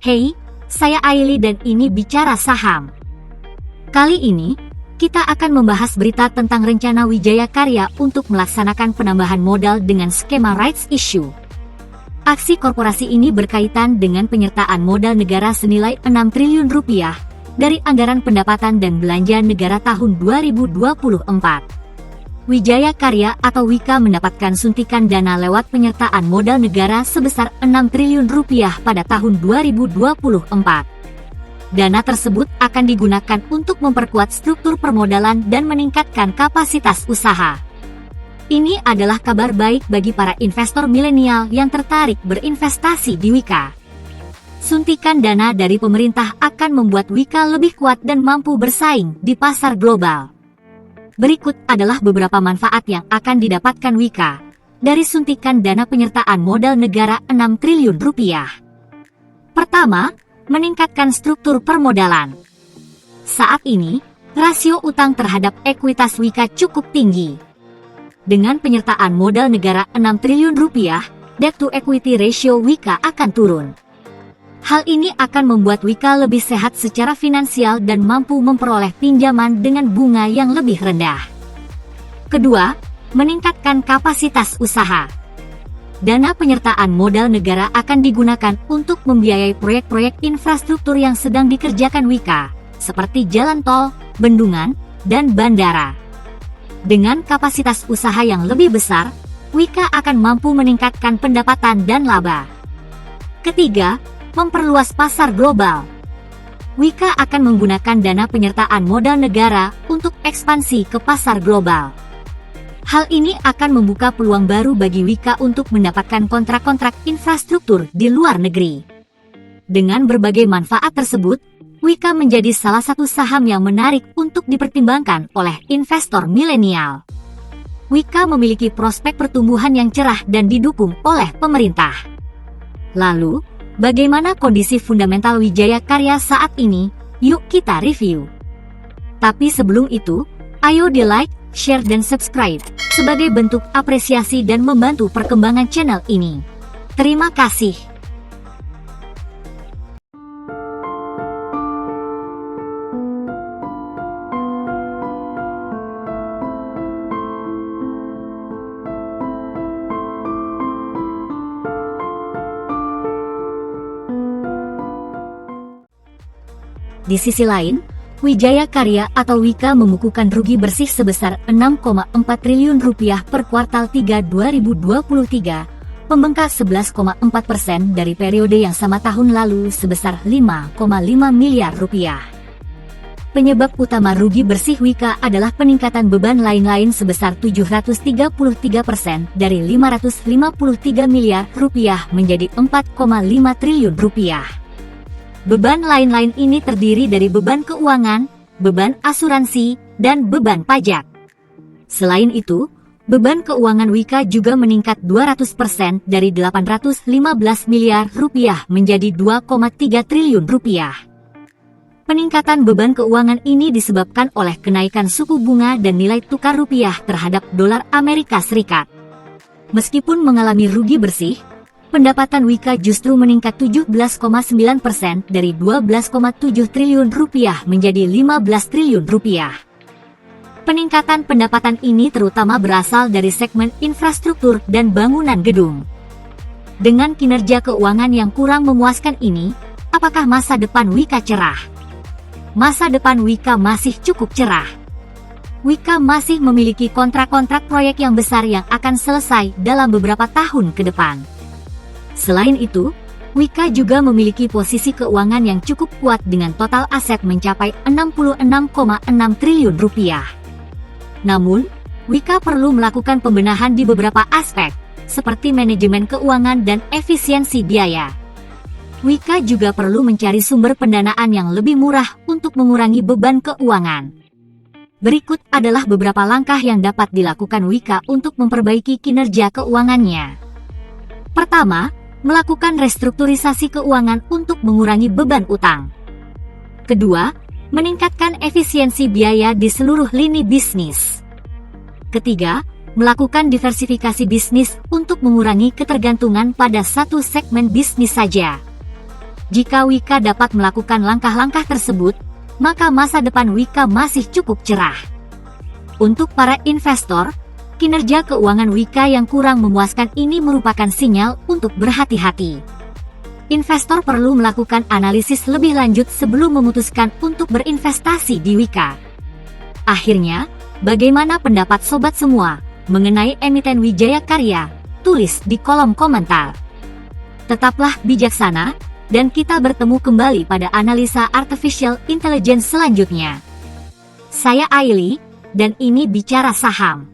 Hey, saya Aili dan ini Bicara Saham. Kali ini, kita akan membahas berita tentang rencana Wijaya Karya untuk melaksanakan penambahan modal dengan skema rights issue. Aksi korporasi ini berkaitan dengan penyertaan modal negara senilai 6 triliun rupiah dari anggaran pendapatan dan belanja negara tahun 2024. Wijaya Karya atau Wika mendapatkan suntikan dana lewat penyertaan modal negara sebesar 6 triliun rupiah pada tahun 2024. Dana tersebut akan digunakan untuk memperkuat struktur permodalan dan meningkatkan kapasitas usaha. Ini adalah kabar baik bagi para investor milenial yang tertarik berinvestasi di Wika. Suntikan dana dari pemerintah akan membuat Wika lebih kuat dan mampu bersaing di pasar global. Berikut adalah beberapa manfaat yang akan didapatkan Wika dari suntikan dana penyertaan modal negara 6 triliun rupiah. Pertama, meningkatkan struktur permodalan. Saat ini, rasio utang terhadap ekuitas Wika cukup tinggi. Dengan penyertaan modal negara 6 triliun rupiah, debt to equity ratio Wika akan turun. Hal ini akan membuat Wika lebih sehat secara finansial dan mampu memperoleh pinjaman dengan bunga yang lebih rendah. Kedua, meningkatkan kapasitas usaha. Dana penyertaan modal negara akan digunakan untuk membiayai proyek-proyek infrastruktur yang sedang dikerjakan Wika, seperti jalan tol, bendungan, dan bandara. Dengan kapasitas usaha yang lebih besar, Wika akan mampu meningkatkan pendapatan dan laba. Ketiga, memperluas pasar global. Wika akan menggunakan dana penyertaan modal negara untuk ekspansi ke pasar global. Hal ini akan membuka peluang baru bagi Wika untuk mendapatkan kontrak-kontrak infrastruktur di luar negeri. Dengan berbagai manfaat tersebut, Wika menjadi salah satu saham yang menarik untuk dipertimbangkan oleh investor milenial. Wika memiliki prospek pertumbuhan yang cerah dan didukung oleh pemerintah. Lalu, bagaimana kondisi fundamental Wijaya Karya saat ini? Yuk kita review. Tapi sebelum itu, ayo di like, share dan subscribe sebagai bentuk apresiasi dan membantu perkembangan channel ini. Terima kasih. Di sisi lain, Wijaya Karya atau Wika membukukan rugi bersih sebesar 6,4 triliun rupiah per kuartal 3 2023, membengkak 11,4% dari periode yang sama tahun lalu sebesar 5,5 miliar rupiah. Penyebab utama rugi bersih Wika adalah peningkatan beban lain-lain sebesar 733% dari 553 miliar rupiah menjadi 4,5 triliun rupiah. Beban lain-lain ini terdiri dari beban keuangan, beban asuransi, dan beban pajak. Selain itu, beban keuangan Wika juga meningkat 200% dari 815 miliar rupiah menjadi 2,3 triliun rupiah. Peningkatan beban keuangan ini disebabkan oleh kenaikan suku bunga dan nilai tukar rupiah terhadap dolar Amerika Serikat. Meskipun mengalami rugi bersih, pendapatan Wika justru meningkat 17,9% dari 12,7 triliun rupiah menjadi 15 triliun rupiah. Peningkatan pendapatan ini terutama berasal dari segmen infrastruktur dan bangunan gedung. Dengan kinerja keuangan yang kurang memuaskan ini, apakah masa depan Wika cerah? Masa depan Wika masih cukup cerah. Wika masih memiliki kontrak-kontrak proyek yang besar yang akan selesai dalam beberapa tahun ke depan. Selain itu, Wika juga memiliki posisi keuangan yang cukup kuat dengan total aset mencapai 66,6 triliun rupiah. Namun, Wika perlu melakukan pembenahan di beberapa aspek, seperti manajemen keuangan dan efisiensi biaya. Wika juga perlu mencari sumber pendanaan yang lebih murah untuk mengurangi beban keuangan. Berikut adalah beberapa langkah yang dapat dilakukan Wika untuk memperbaiki kinerja keuangannya. Pertama, melakukan restrukturisasi keuangan untuk mengurangi beban utang. Kedua, meningkatkan efisiensi biaya di seluruh lini bisnis. Ketiga, melakukan diversifikasi bisnis untuk mengurangi ketergantungan pada satu segmen bisnis saja. Jika Wika dapat melakukan langkah-langkah tersebut, maka masa depan Wika masih cukup cerah. Untuk para investor, kinerja keuangan Wika yang kurang memuaskan ini merupakan sinyal untuk berhati-hati. Investor perlu melakukan analisis lebih lanjut sebelum memutuskan untuk berinvestasi di Wika. Akhirnya, bagaimana pendapat sobat semua mengenai emiten Wijaya Karya? Tulis di kolom komentar. Tetaplah bijaksana, dan kita bertemu kembali pada analisa artificial intelligence selanjutnya. Saya Aili, dan ini Bicara Saham.